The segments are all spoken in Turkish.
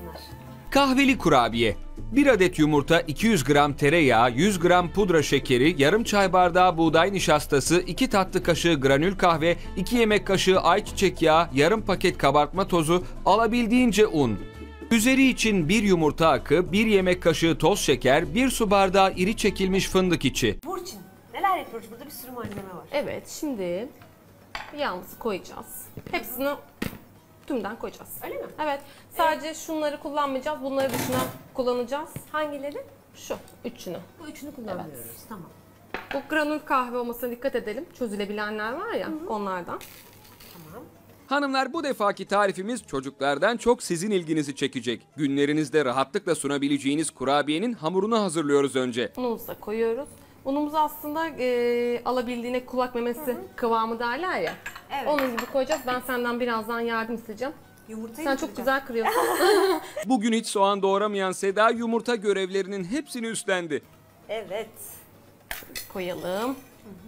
buyursunlar. Kahveli kurabiye. 1 adet yumurta, 200 gram tereyağı, 100 gram pudra şekeri, yarım çay bardağı buğday nişastası, 2 tatlı kaşığı granül kahve, 2 yemek kaşığı ayçiçek yağı, yarım paket kabartma tozu, alabildiğince un. Üzeri için 1 yumurta akı, 1 yemek kaşığı toz şeker, 1 su bardağı iri çekilmiş fındık içi. Burçin, neler yapıyoruz burada? Bir sürü malzeme var. Evet, şimdi yağımızı koyacağız. Hepsini tümden koyacağız. Öyle mi? Evet. Sadece şunları kullanmayacağız. Bunları dışına kullanacağız. Hangileri? Şu üçünü. Bu üçünü kullanmıyoruz. Tamam. Bu granül kahve olmasına dikkat edelim. Çözülebilenler var ya, onlardan. Tamam. Hanımlar, bu defaki tarifimiz çocuklardan çok sizin ilginizi çekecek. Günlerinizde rahatlıkla sunabileceğiniz kurabiyenin hamurunu hazırlıyoruz önce. Unumuzu da koyuyoruz. Unumuzu aslında alabildiğine kulak memesi kıvamı derler ya. Evet. Onun gibi koyacağız. Ben senden birazdan yardım isteyeceğim. Yumurtayı Sen çok güzel kırıyorsun. Bugün hiç soğan doğramayan Seda yumurta görevlerinin hepsini üstlendi. Evet. Koyalım.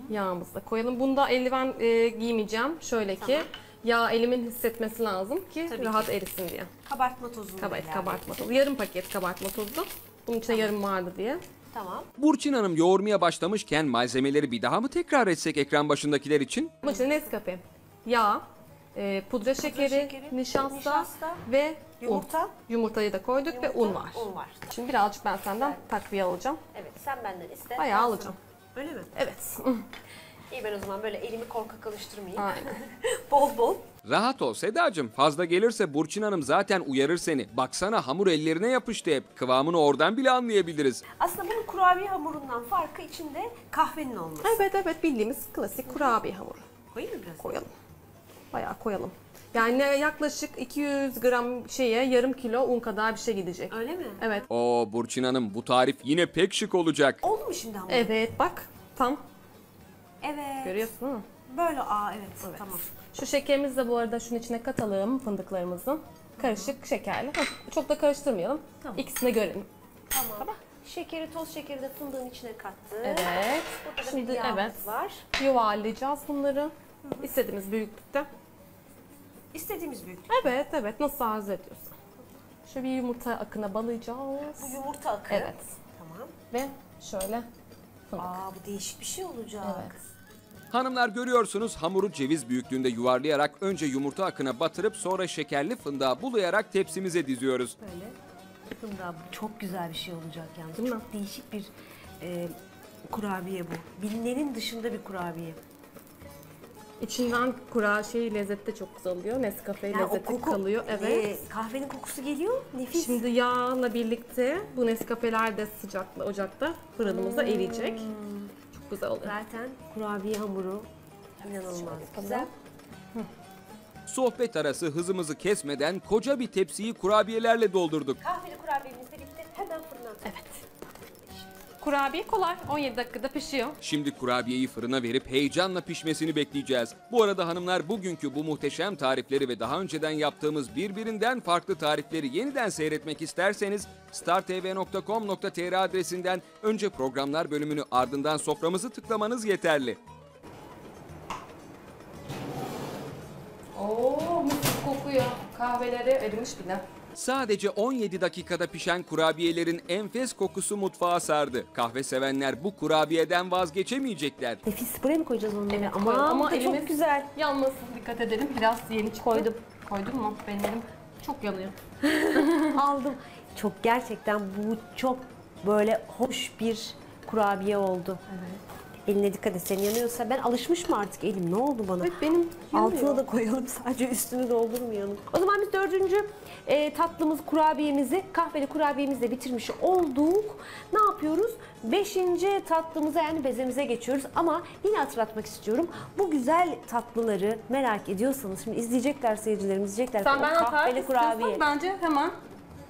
Yağımızı da koyalım. Bunda eldiven giymeyeceğim. Şöyle ki yağ elimin hissetmesi lazım ki Tabii rahat ki. erisin diye. Kabartma tozunu. Evet, ilave kabartma ettik. tozu. Yarım paket kabartma tozu. Bunun içinde yarım vardı diye. Tamam. Burçin Hanım yoğurmaya başlamışken malzemeleri bir daha mı tekrar etsek ekran başındakiler için? Bunun içinde Nescafe, yağ, pudra şekeri, nişasta ve yumurta. un. Yumurtayı da koyduk ve un var. Un var. Şimdi birazcık ben senden takviye alacağım. Evet, sen benden iste. Bayağı Ben alacağım. sana- Öyle mi? Evet. İyi, ben o zaman böyle elimi korkak alıştırmayayım. Aynen. Bol bol. Rahat ol Sedacığım, fazla gelirse Burçin Hanım zaten uyarır seni. Baksana hamur ellerine yapıştı hep. Kıvamını oradan bile anlayabiliriz. Aslında bunun kurabiye hamurundan farkı içinde kahvenin olması. Evet bildiğimiz klasik kurabiye hamuru. Koyayım mı biraz? Koyalım. Bayağı koyalım. Yani yaklaşık 200 gram şeye yarım kilo un kadar bir şey gidecek. Öyle mi? Evet. Oo Burçin Hanım, bu tarif yine pek şık olacak. Oldu mu şimdi hamur? Evet bak tam Evet. görüyorsun değil mi? Böyle evet. Tamam. Şu şekerimizi de bu arada şunun içine katalım, fındıklarımızın. Karışık şekerli. Çok da karıştırmayalım. Tamam. İkisini görelim. Tamam. Şekeri, toz şekeri de fındığın içine kattık. Evet. Burada da Şimdi bir yağımız evet. var. Yuvarlayacağız bunları. İstediğimiz büyüklükte. İstediğimiz büyüklük. Evet. Nasıl arzu ediyorsan. Şu bir yumurta akına balayacağız. Bu yumurta akı. Evet. Tamam. Ve şöyle fındık. Bu değişik bir şey olacak. Evet. Hanımlar, görüyorsunuz hamuru ceviz büyüklüğünde yuvarlayarak önce yumurta akına batırıp sonra şekerli fındığa bulayarak tepsimize diziyoruz. Böyle. Fındığa bu çok güzel bir şey olacak yalnız. Değil mi? Çok değişik bir kurabiye bu. Bilinenin dışında bir kurabiye. İçinden lezzeti de çok güzel oluyor. Nescafe Yani o lezzeti koku, kalıyor. Evet. kahvenin kokusu geliyor. Nefis. Şimdi yağla birlikte bu Nescafe'ler de sıcakla ocakta fırınımızda eriyecek. Çok güzel oluyor. Zaten kurabiye hamuru inanılmaz Şöyle güzel. Sohbet arası hızımızı kesmeden koca bir tepsiyi kurabiyelerle doldurduk. Kahveli kurabiyemiz de bitti. Hemen fırına atıyoruz. Evet. Kurabiye kolay. 17 dakikada pişiyor. Şimdi kurabiyeyi fırına verip heyecanla pişmesini bekleyeceğiz. Bu arada hanımlar, bugünkü bu muhteşem tarifleri ve daha önceden yaptığımız birbirinden farklı tarifleri yeniden seyretmek isterseniz startv.com.tr adresinden önce programlar bölümünü, ardından soframızı tıklamanız yeterli. Oo, mis kokuyor. Kahveleri erimiş bile. Sadece 17 dakikada pişen kurabiyelerin enfes kokusu mutfağa sardı. Kahve sevenler bu kurabiyeden vazgeçemeyecekler. Nefis, buraya mı koyacağız onları? Evet, Ama, koyalım. Ama bu da elimiz çok güzel. yanmasın, dikkat edelim. Biraz yeni çıktı. Koydum. Koydun mu? Benim elim çok yanıyor. Aldım. Çok, gerçekten bu çok böyle hoş bir kurabiye oldu. Evet. Eline dikkat et, senin yanıyorsa. Ben alışmışım artık elim. Ne oldu bana? Evet, benim yanıyor. Altına da koyalım, sadece üstünü doldurmayalım. O zaman biz dördüncü tatlımız, kurabiyemizi, kahveli kurabiyemizle bitirmiş olduk. Ne yapıyoruz? Beşinci tatlımıza, yani bezemize geçiyoruz. Ama yine hatırlatmak istiyorum. Bu güzel tatlıları merak ediyorsanız, şimdi izleyecekler seyircilerimiz, izleyecekler. Sen O benden tarif kahveli istiyorsan kurabiye. bence hemen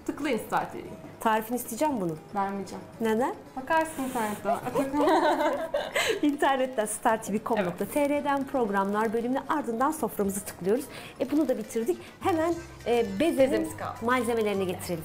tıklayın start edeyim. Tarifini isteyeceğim bunun. Vermeyeceğim. Neden? Bakarsın internetten. İnternetten startv.com.tr'den programlar bölümüne, ardından soframızı tıklıyoruz. Bunu da bitirdik. Hemen bezenin Bezemiz kaldı. malzemelerini getirelim.